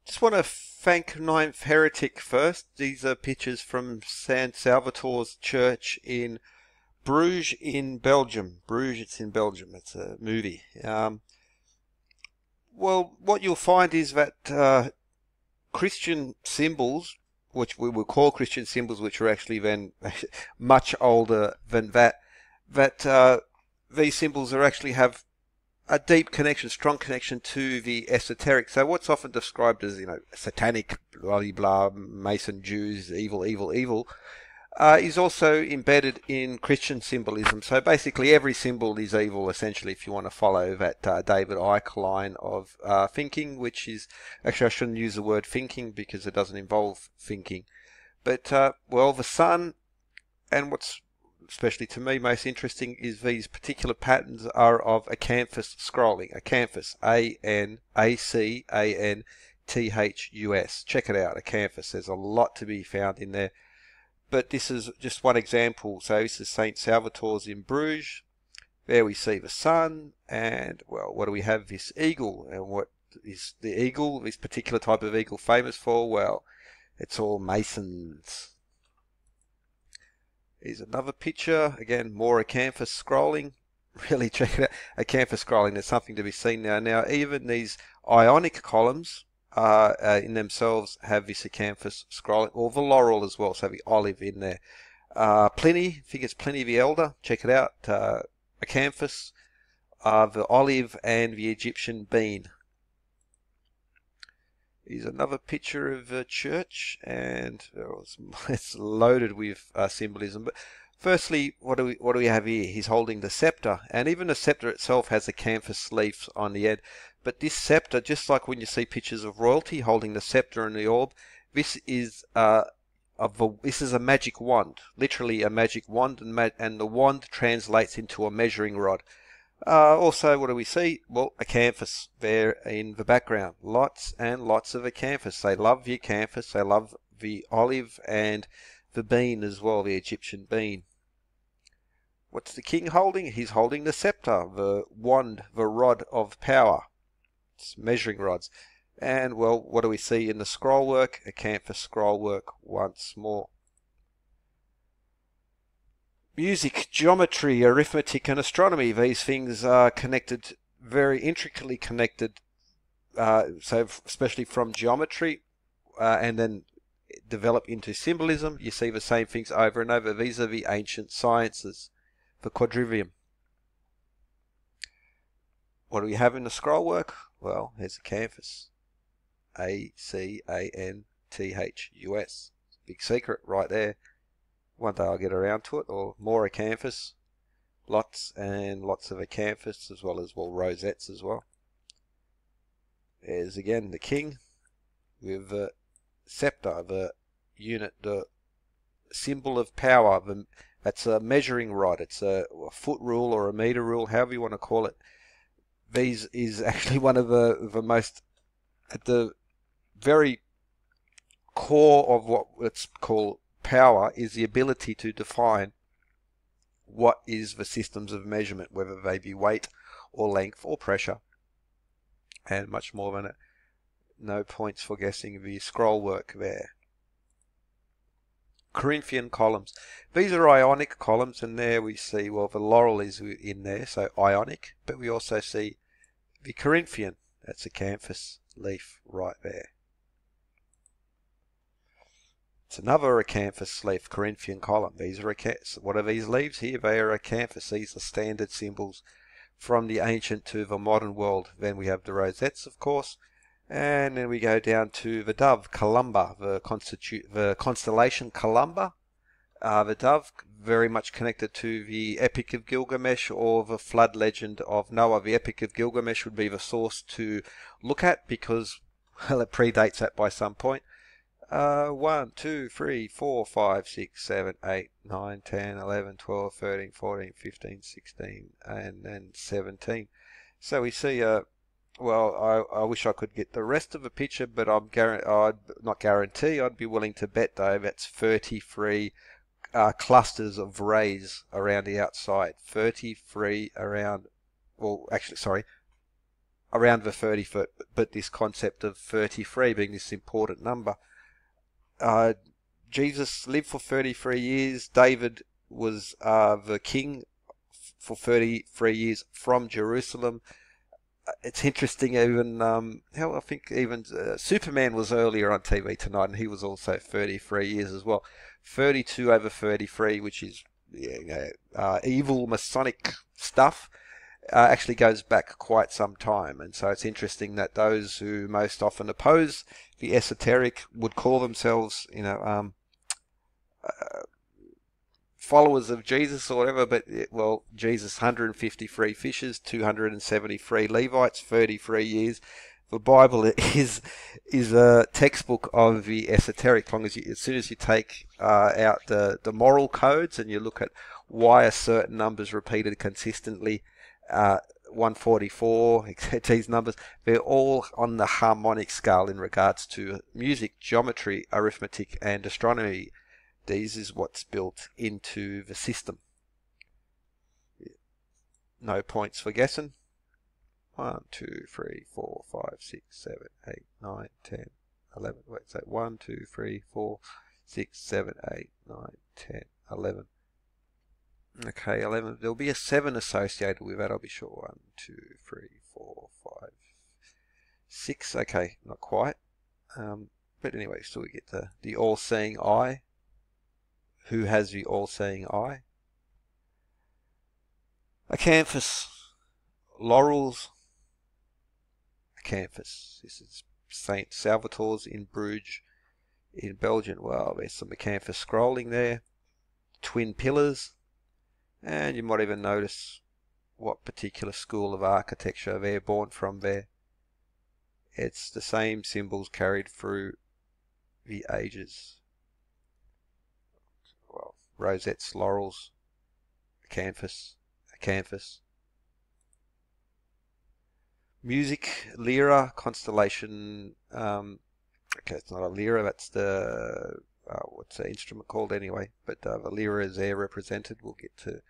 Just want to thank Ninth Heretic first. These are pictures from Salvatore's church in Bruges in Belgium. Bruges, it's in Belgium. It's a movie. Well, what you'll find is that Christian symbols, which we will call Christian symbols, which are actually then much older than that, that these symbols are actually have a deep connection, strong connection to the esoteric. So what's often described as, satanic, blah, blah, blah, Mason Jews, evil, evil, evil, is also embedded in Christian symbolism. So basically every symbol is evil, essentially, if you want to follow that David Icke line of thinking, which is, actually I shouldn't use the word thinking because it doesn't involve thinking. But, well, the sun, and what's especially to me most interesting, is these particular patterns are of acanthus scrolling. Acanthus, A-N-A-C-A-N-T-H-U-S. Check it out, acanthus. There's a lot to be found in there. But this is just one example. So this is St. Salvatore's in Bruges. There we see the sun, and, well, what do we have? This eagle. And what is the eagle, this particular type of eagle, famous for? Well, it's all Masons. Here's another picture. Again, more acanthus scrolling. Really check it out. Acanthus scrolling. There's something to be seen now. Now, even these ionic columns in themselves have this acanthus scrolling, or the laurel as well, so the olive in there. Pliny, I think it's Pliny the Elder. Check it out. Acanthus, the olive, and the Egyptian bean. Here's another picture of a church, and it's loaded with symbolism. But firstly, what do we have here? He's holding the scepter, and even the scepter itself has acanthus leaves on the end. But this scepter, just like when you see pictures of royalty holding the scepter and the orb, this is a magic wand, literally a magic wand, and the wand translates into a measuring rod. Also, what do we see? Well, acanthus there in the background. Lots and lots of acanthus. They love the acanthus. They love the olive and the bean as well, the Egyptian bean. What's the king holding? He's holding the scepter, the wand, the rod of power. It's measuring rods. And, well, what do we see in the scroll work? Acanthus scroll work once more. Music, geometry, arithmetic, and astronomy. These things are connected, very intricately connected, so especially from geometry, and then develop into symbolism. You see the same things over and over. These are the ancient sciences, the quadrivium. What do we have in the scroll work? Well, there's acanthus. A-C-A-N-T-H-U-S. Big secret right there. One day I'll get around to it. Or more acanthus. Lots and lots of acanthus, as well as, well, rosettes as well. There's again the king with the scepter, the unit, the symbol of power. That's a measuring rod. It's a foot rule or a meter rule, however you want to call it. These is actually one of the most, at the very core of what it's called power, is the ability to define what is the systems of measurement, whether they be weight or length or pressure, and much more than it. No points for guessing the scroll work there. Corinthian columns. These are ionic columns, and there we see, well, the laurel is in there, so ionic, but we also see the Corinthian. That's a acanthus leaf right there. It's another acanthus leaf, Corinthian column. These are what are these leaves here? They are acanthus. These are standard symbols from the ancient to the modern world. Then we have the rosettes, of course, and then we go down to the dove, Columba, the constellation Columba. The dove, very much connected to the Epic of Gilgamesh or the flood legend of Noah. The Epic of Gilgamesh would be the source to look at because, well, it predates that by some point. 1, 2, 3, 4, 5, 6, 7, 8, 9, 10, 11, 12, 13, 14, 15, 16, and then 17. So we see, well, I wish I could get the rest of the picture, but I'd not guarantee, I'd be willing to bet, though, that's 33 clusters of rays around the outside. 33 around, well, actually, sorry, around the 30 foot, but this concept of 33 being this important number. Jesus lived for 33 years. David was the king for 33 years from Jerusalem. It's interesting, even how I think even Superman was earlier on TV tonight, and he was also 33 years as well. 32 over 33, which is evil Masonic stuff, actually goes back quite some time. And so it's interesting that those who most often oppose the esoteric would call themselves, followers of Jesus or whatever, but Jesus, 153 fishes, 273 Levites, 33 years. The Bible is a textbook of the esoteric. As soon as you take out the moral codes and you look at why a certain number's repeated consistently, 144, these numbers, they're all on the harmonic scale in regards to music, geometry, arithmetic, and astronomy. These is what's built into the system. No points for guessing. 1, 2, 3, 4, 5, 6, 7, 8, 9, 10, 11. Wait, so 1, 2, 3, 4, 6, 7, 8, 9, 10, 11. Okay, 11. There'll be a 7 associated with that, I'll be sure. 1, 2, 3, 4, 5, 6. Okay, not quite. But anyway, still we get the all-seeing eye. Who has the all-seeing eye? Acanthus, laurels, acanthus. This is Saint Salvatore's in Brugges, in Belgium. Well, there's some acanthus scrolling there. Twin pillars, and you might even notice what particular school of architecture they're born from there. It's the same symbols carried through the ages. Well, rosettes, laurels, acanthus, acanthus. Music, lyra, constellation. Okay, it's not a lyra. That's the what's the instrument called anyway? But the lyra is there represented. We'll get to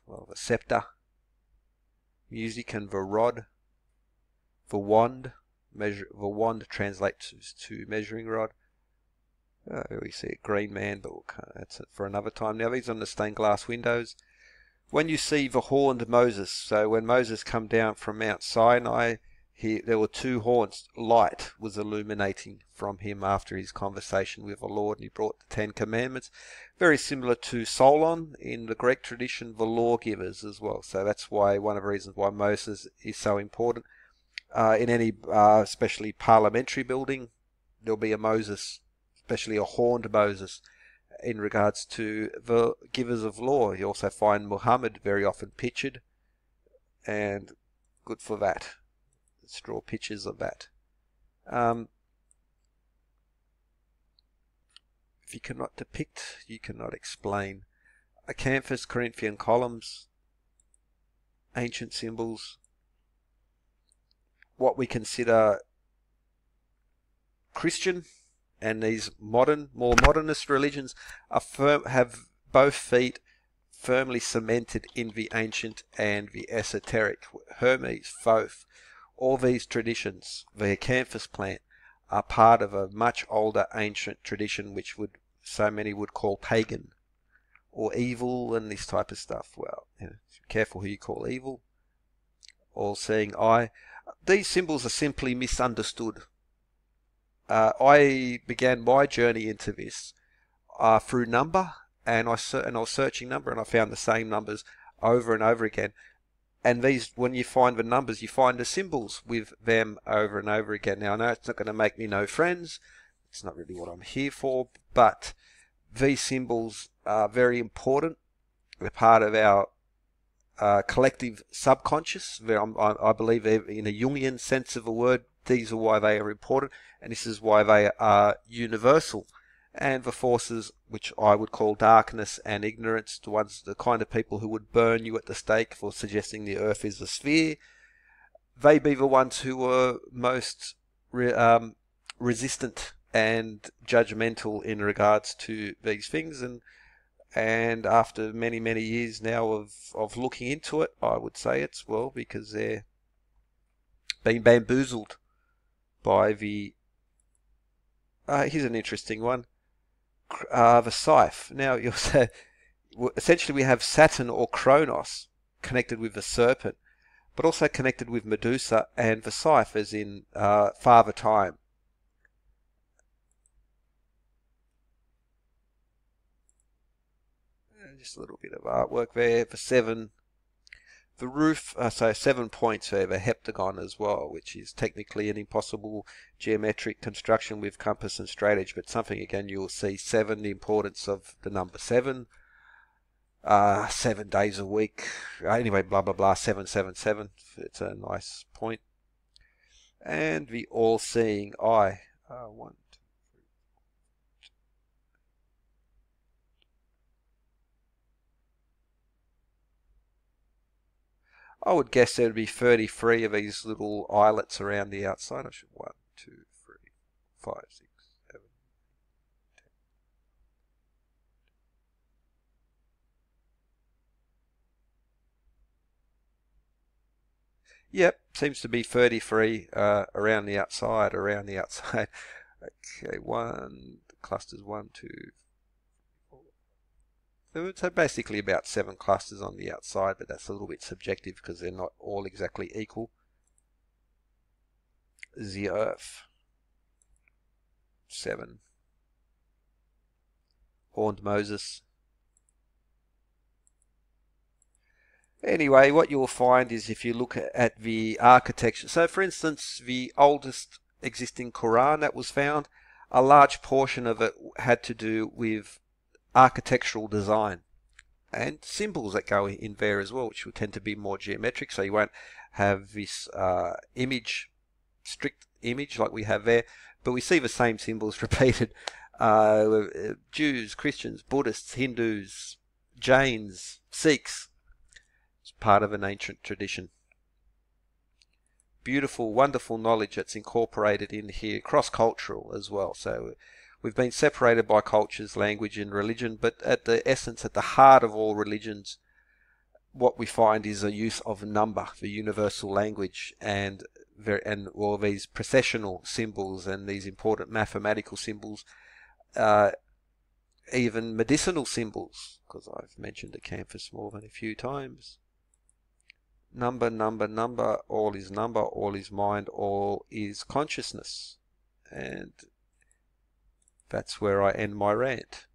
the scepter, music, and the rod. The wand, the wand translates to measuring rod. We see a green man, but that's it for another time. Now these are on the stained glass windows. When you see the horned Moses, so when Moses come down from Mount Sinai, there were 2 horns. Light was illuminating from him after his conversation with the Lord, and he brought the 10 Commandments. Very similar to Solon in the Greek tradition, the lawgivers as well. So that's why one of the reasons why Moses is so important. In any, especially parliamentary building, there'll be a Moses, especially a horned Moses, in regards to the givers of law. You also find Muhammad very often pictured, and good for that. Let's draw pictures of that. If you cannot depict, you cannot explain. Acanthus, Corinthian columns, ancient symbols, what we consider Christian, and these more modernist religions have both feet firmly cemented in the ancient and the esoteric. Hermes, Thoth, all these traditions, the acanthus plant, are part of a much older ancient tradition which so many would call pagan or evil and this type of stuff. Well, be careful who you call evil. All-seeing eye. These symbols are simply misunderstood. I began my journey into this through number, and I was searching number, and I found the same numbers over and over again. And these, when you find the numbers, you find the symbols with them over and over again. Now, I know it's not going to make me no friends. It's not really what I'm here for, but these symbols are very important. They're part of our collective subconscious. I believe in a Jungian sense of the word, these are why they are important, and this is why they are universal. And the forces which I would call darkness and ignorance, the kind of people who would burn you at the stake for suggesting the earth is a sphere, they be the ones who were most resistant and judgmental in regards to these things. And after many years now of looking into it, I would say it's because they're been bamboozled by the... here's an interesting one. The scythe. Now, you'll say, essentially we have Saturn or Kronos connected with the serpent, but also connected with Medusa and the scythe as in Father Time. Just a little bit of artwork there. The roof, so 7 points there, the heptagon as well, which is technically an impossible geometric construction with compass and straightedge, but something again you'll see. 7, the importance of the number 7. 7 days a week. Anyway, blah blah blah. 777. It's a nice point. And the all-seeing eye. 1, 2, 3. I would guess there would be 33 of these little eyelets around the outside. I should 1, 2, 3, 5, 6, 7, 10. Yep, seems to be 33 around the outside. Okay, clusters 1, 2, 4. So basically about 7 clusters on the outside, but that's a little bit subjective because they're not all exactly equal. The Earth. 7. Horned Moses. Anyway, what you'll find is if you look at the architecture, so for instance, the oldest existing Quran that was found, a large portion of it had to do with architectural design and symbols that go in there as well, which will tend to be more geometric, so you won't have this strict image like we have there, but we see the same symbols repeated. Jews, Christians, Buddhists, Hindus, Jains, Sikhs. It's part of an ancient tradition. Beautiful, wonderful knowledge that's incorporated in here, cross-cultural as well. So we've been separated by cultures, language and religion, but at the essence, at the heart of all religions, what we find is a use of number, the universal language, and all these processional symbols and these important mathematical symbols, even medicinal symbols, because I've mentioned acanthus more than a few times. Number, number, number, all is number, all is mind, all is consciousness. And that's where I end my rant.